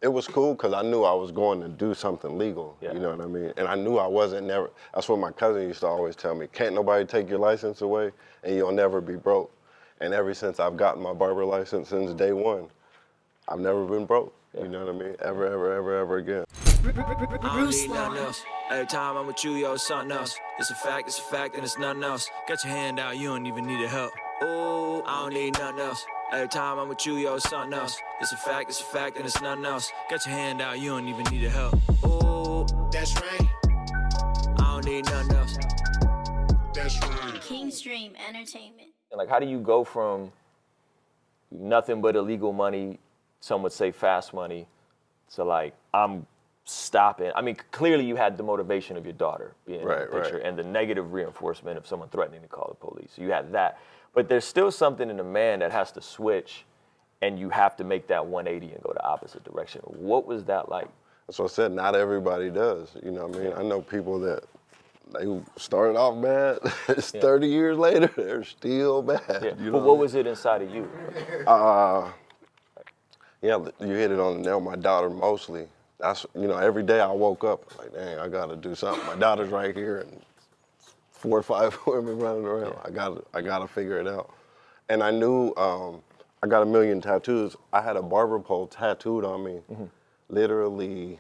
It was cool because I knew I was going to do something legal, you know what I mean? And I knew I wasn't never, that's what my cousin used to always tell me, can't nobody take your license away and you'll never be broke. And ever since I've gotten my barber license since day one, I've never been broke, you know what I mean? Ever again. I don't need nothing else. Every time I'm with you, yo, it's something else. It's a fact, and it's nothing else. Got your hand out, you don't even need help. Ooh, I don't need nothing else. Every time I'm with you, yo, it's something else. It's a fact, and it's nothing else. Got your hand out, you don't even need help. Ooh, that's right. I don't need nothing else. That's right. Kingstream Entertainment. And like, how do you go from nothing but illegal money, some would say fast money, to like, I'm stopping? I mean, clearly you had the motivation of your daughter being in the picture and the negative reinforcement of someone threatening to call the police. So you had that. But there's still something in a man that has to switch and you have to make that 180 and go the opposite direction. What was that like? That's what I said, not everybody does, you know what I mean? I know people that they started off bad, it's 30 years later, they're still bad. Yeah. You know But what was it inside of you? Yeah, you hit it on the nail, my daughter mostly. That's, you know, every day I woke up, like, dang, I gotta do something. My daughter's right here and 4 or 5 women running around. I gotta figure it out. And I knew, I got a million tattoos. I had a barber pole tattooed on me literally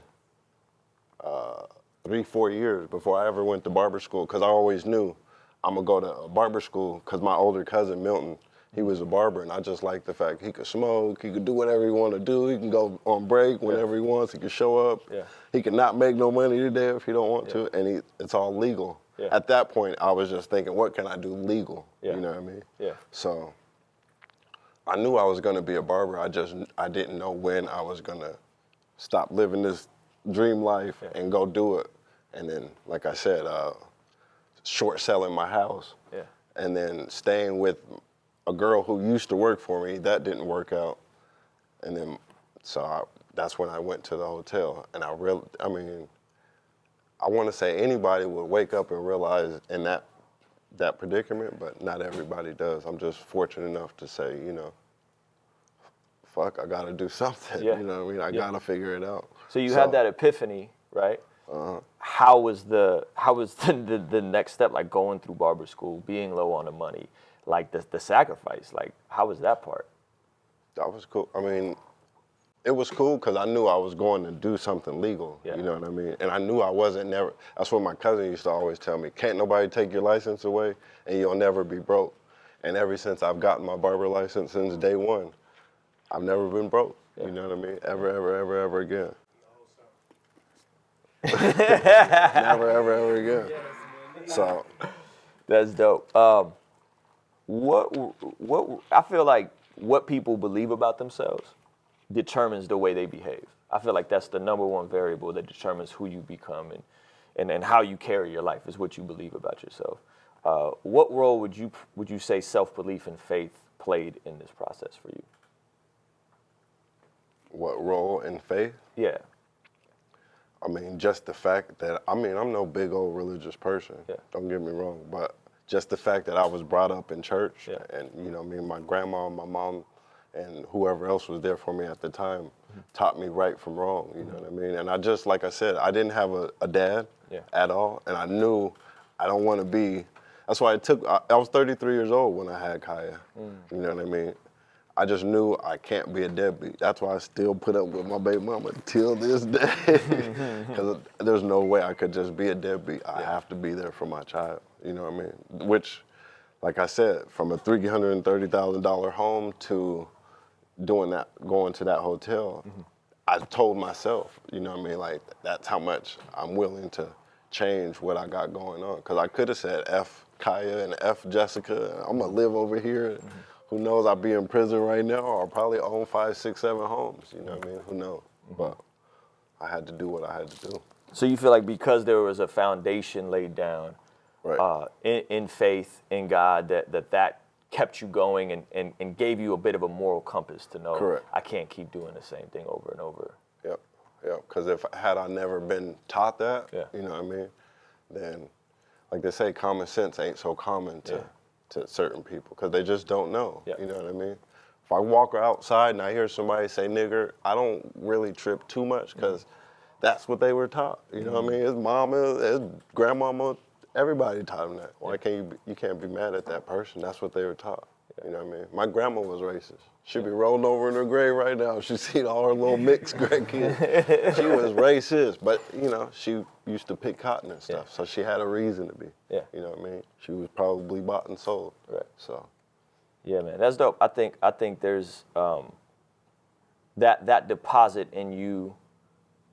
3-4 years before I ever went to barber school, because I always knew I'm gonna go to a barber school, because my older cousin, Milton, he was a barber, and I just liked the fact he could smoke, he could do whatever he wanted to do, he can go on break whenever he wants, he could show up, he could not make no money today if he don't want to, and it's all legal. At that point, I was just thinking, what can I do legal? You know what I mean? So I knew I was gonna be a barber, I didn't know when I was gonna stop living this dream life and go do it. And then, like I said, short selling my house, and then staying with a girl who used to work for me, that didn't work out. And then, that's when I went to the hotel. And I mean, I want to say anybody would wake up and realize in that predicament, but not everybody does. I'm just fortunate enough to say, you know, fuck, I gotta do something. You know what I mean? I gotta figure it out. So you had that epiphany, right? How was the next step, like going through barber school, being low on the money, like the sacrifice, like how was that part? That was cool. I mean, it was cool because I knew I was going to do something legal, you know what I mean? And I knew I wasn't never, that's what my cousin used to always tell me, can't nobody take your license away and you'll never be broke. And ever since I've gotten my barber license since day one, I've never been broke, you know what I mean? Ever again. Never again. So. That's dope. What I feel like what people believe about themselves determines the way they behave. I feel like that's the number one variable that determines who you become and how you carry your life is what you believe about yourself. What role would you say self-belief and faith played in this process for you? What role in faith? Yeah. I mean, just the fact that, I mean, I'm no big old religious person, don't get me wrong, but just the fact that I was brought up in church and, you know, me and my grandma and my mom and whoever else was there for me at the time taught me right from wrong, you know what I mean? And I just, like I said, I didn't have a dad at all, and I knew I don't want to be, that's why I was 33 years old when I had Kaya, you know what I mean? I just knew I can't be a deadbeat. That's why I still put up with my baby mama till this day, because there's no way I could just be a deadbeat. I have to be there for my child, you know what I mean? Which, like I said, from a $330,000 home to going to that hotel, I told myself, you know what I mean, like that's how much I'm willing to change what I got going on. Because I could have said F Kaya and F Jessica, I'm gonna live over here. Who knows, I'd be in prison right now or probably own 5, 6, 7 homes, you know what I mean? Who knows? But I had to do what I had to do. So you feel like because there was a foundation laid down in faith, in God, that kept you going and gave you a bit of a moral compass to know I can't keep doing the same thing over and over. Yep, because had I never been taught that, you know what I mean, then, like they say, common sense ain't so common to certain people, because they just don't know, you know what I mean? If I walk outside and I hear somebody say nigger, I don't really trip too much because that's what they were taught. You know what I mean? His mama, his grandmama, everybody taught him that. Why can't you can't be mad at that person? That's what they were taught. You know what I mean? My grandma was racist. She'd be rolling over in her grave right now. She seen all her little mixed grandkids. She was racist, but you know, she used to pick cotton and stuff, so she had a reason to be. Yeah. You know what I mean? She was probably bought and sold. Right. So. Yeah, man, that's dope. I think there's that deposit in you.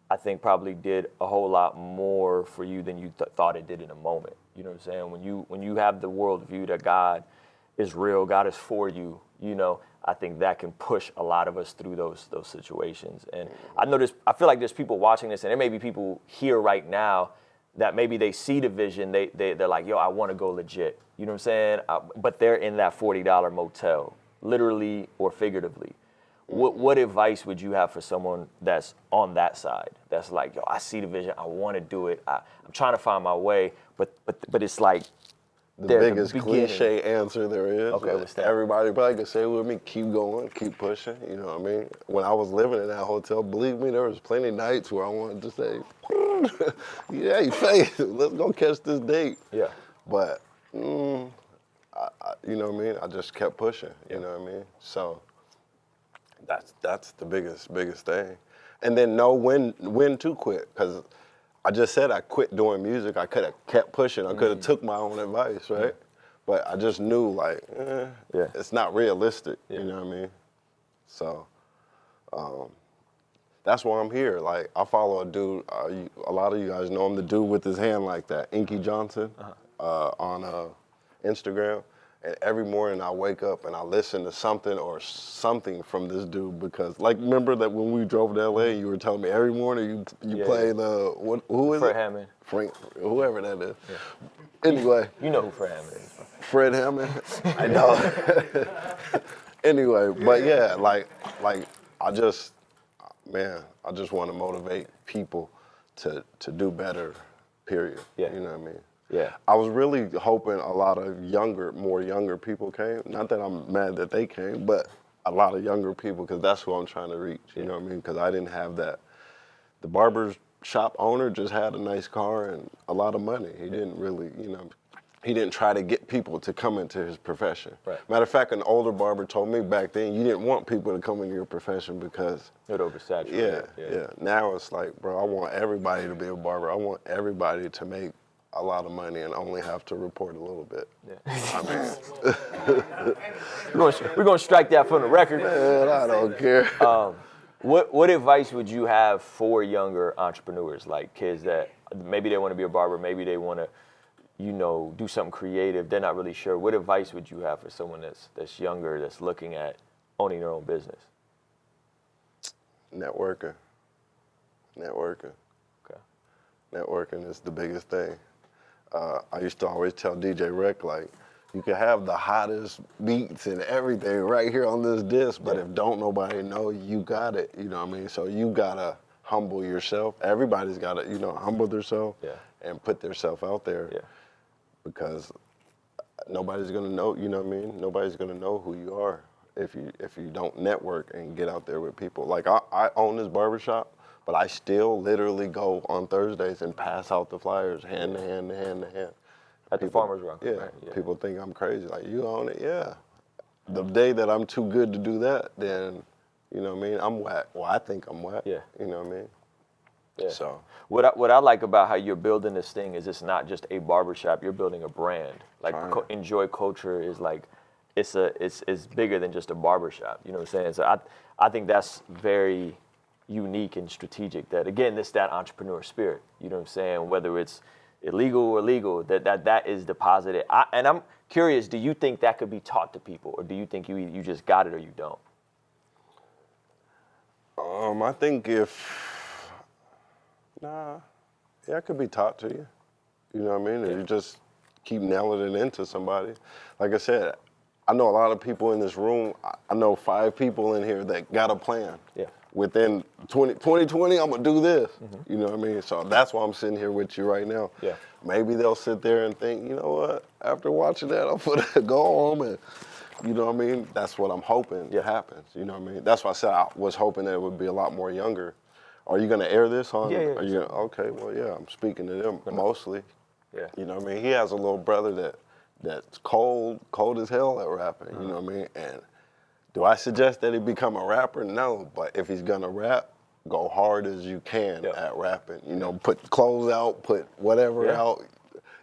I think probably did a whole lot more for you than you thought it did in a moment. You know what I'm saying? When you have the worldview that God is real, God is for you. You know, I think that can push a lot of us through those situations. And I feel like there's people watching this, and there may be people here right now that maybe they see the vision. They're like, yo, I want to go legit. You know what I'm saying? But they're in that $40 motel, literally or figuratively. What advice would you have for someone that's on that side? That's like, yo, I see the vision. I want to do it. I'm trying to find my way. But it's like the biggest cliche answer there is. Okay, what's that? Everybody probably could say with me, keep going, keep pushing. You know what I mean? When I was living in that hotel, believe me, there was plenty of nights where I wanted to say, yeah, Faith, let's go catch this date. Yeah. But, you know what I mean? I just kept pushing, you know what I mean? So that's the biggest thing. And then know when to quit, because I just said I quit doing music. I could have kept pushing. I could have took my own advice, right? But I just knew, like, it's not realistic, you know what I mean? So that's why I'm here. Like, I follow a dude, a lot of you guys know him, the dude with his hand like that, Inky Johnson, on Instagram. And every morning I wake up and I listen to something from this dude because, like, remember that when we drove to LA, you were telling me every morning you play the, who is Fred it? Hammond. Frank, whoever that is. Yeah. Anyway. You know who Fred Hammond is. Fred Hammond? I know. Anyway, but yeah, like I just want to motivate people to do better, period. Yeah. You know what I mean? Yeah. I was really hoping a lot of more younger people came. Not that I'm mad that they came, but a lot of younger people, because that's who I'm trying to reach. You know what I mean? Because I didn't have that. The barber shop owner just had a nice car and a lot of money. He didn't really, he didn't try to get people to come into his profession. Right. Matter of fact, an older barber told me back then, you didn't want people to come into your profession because it oversaturated. Yeah. Now it's like, bro, I want everybody to be a barber. I want everybody to make a lot of money and only have to report a little bit. Yeah. We're gonna strike that from the record. Man, I don't care. What advice would you have for younger entrepreneurs, like kids that maybe they want to be a barber, maybe they want to, do something creative, they're not really sure. What advice would you have for someone that's younger, that's looking at owning their own business? Networking. Okay. Networking is the biggest thing. I used to always tell DJ Rec, like, you can have the hottest beats and everything right here on this disc, but if don't nobody know, you got it, you know what I mean? So you gotta humble yourself. Everybody's gotta, humble themselves and put themselves out there because nobody's gonna know, you know what I mean? Nobody's gonna know who you are if you don't network and get out there with people. Like, I own this barbershop, but I still literally go on Thursdays and pass out the flyers hand to hand. At the farmer's market. Yeah. Right? Yeah. People think I'm crazy. Like, you own it? Yeah. The day that I'm too good to do that, then, you know what I mean? I'm whack. Well, I think I'm whack. Yeah. You know what I mean? Yeah. So. What I like about how you're building this thing is it's not just a barbershop. You're building a brand. Like, Enjoy Culture is like, it's bigger than just a barbershop. You know what I'm saying? So I think that's very unique and strategic. That, again, it's that entrepreneur spirit. You know what I'm saying? Whether it's illegal or legal, that is deposited. And I'm curious, do you think that could be taught to people, or do you think you just got it or you don't? I think it could be taught to you. You know what I mean? If you just keep nailing it into somebody. Like I said, I know a lot of people in this room. I know 5 people in here that got a plan. Yeah. Within 2020, I'm gonna do this. Mm-hmm. You know what I mean? So that's why I'm sitting here with you right now. Yeah. Maybe they'll sit there and think, you know what? After watching that, I'm gonna go home and you know what I mean? That's what I'm hoping happens, you know what I mean? That's why I said I was hoping that it would be a lot more younger. Are you gonna air this on? Yeah. Are you gonna, okay, well, yeah, I'm speaking to them mostly. Yeah. You know what I mean? He has a little brother that's cold as hell at rapping, you know what I mean? And do I suggest that he become a rapper? No, but if he's gonna rap, go hard as you can at rapping. You know, put clothes out, put whatever out.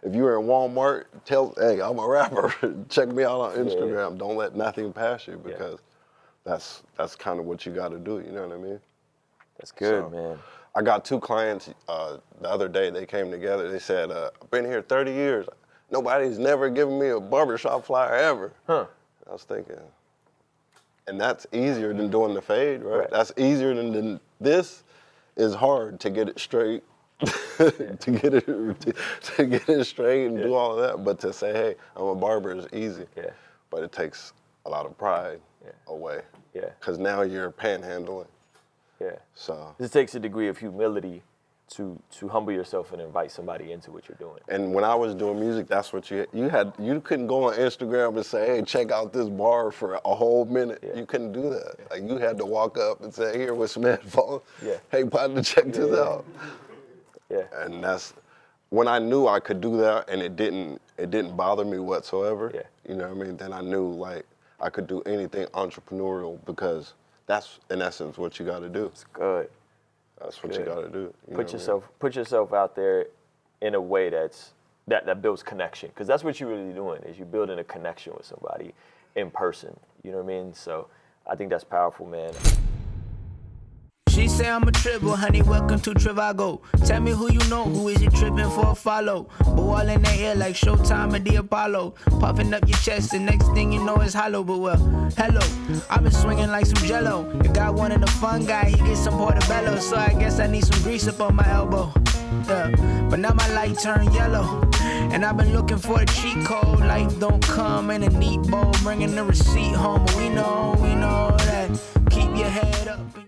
If you're in Walmart, hey, I'm a rapper. Check me out on Instagram. Don't let nothing pass you because that's kind of what you got to do. You know what I mean? That's good, man. I got 2 clients the other day. They came together. They said, I've been here 30 years. Nobody's never given me a barbershop flyer ever. Huh. I was thinking, and that's easier than doing the fade, right? That's easier than this is hard to get it straight. to get it straight and do all of that, but to say, hey, I'm a barber is easy. Yeah. But it takes a lot of pride away. Yeah. Because now you're panhandling. Yeah. So this takes a degree of humility to humble yourself and invite somebody into what you're doing. And when I was doing music, that's what you couldn't go on Instagram and say, hey, check out this bar for a whole minute. Yeah. You couldn't do that. Like you had to walk up and say, here with some headphones. Yeah. Hey, partner, check this out. Yeah. And that's when I knew I could do that and it didn't bother me whatsoever. Yeah. You know what I mean? Then I knew like I could do anything entrepreneurial because that's in essence what you got to do. It's good. That's what you got to do. Put yourself out there in a way that builds connection, because that's what you're really doing is you're building a connection with somebody in person. You know what I mean? So I think that's powerful, man. She say I'm a triple, honey, welcome to Trivago. Tell me who you know, who is it tripping for a follow? Ball in the air like Showtime at the Apollo. Puffing up your chest, the next thing you know is hollow. But well, hello, I've been swinging like some jello. The guy wanted a fun guy, he gets some portobello. So I guess I need some grease up on my elbow. Yeah, but now my light turned yellow. And I've been looking for a cheat code. Life don't come in a neat bowl, bringing the receipt home. But we know that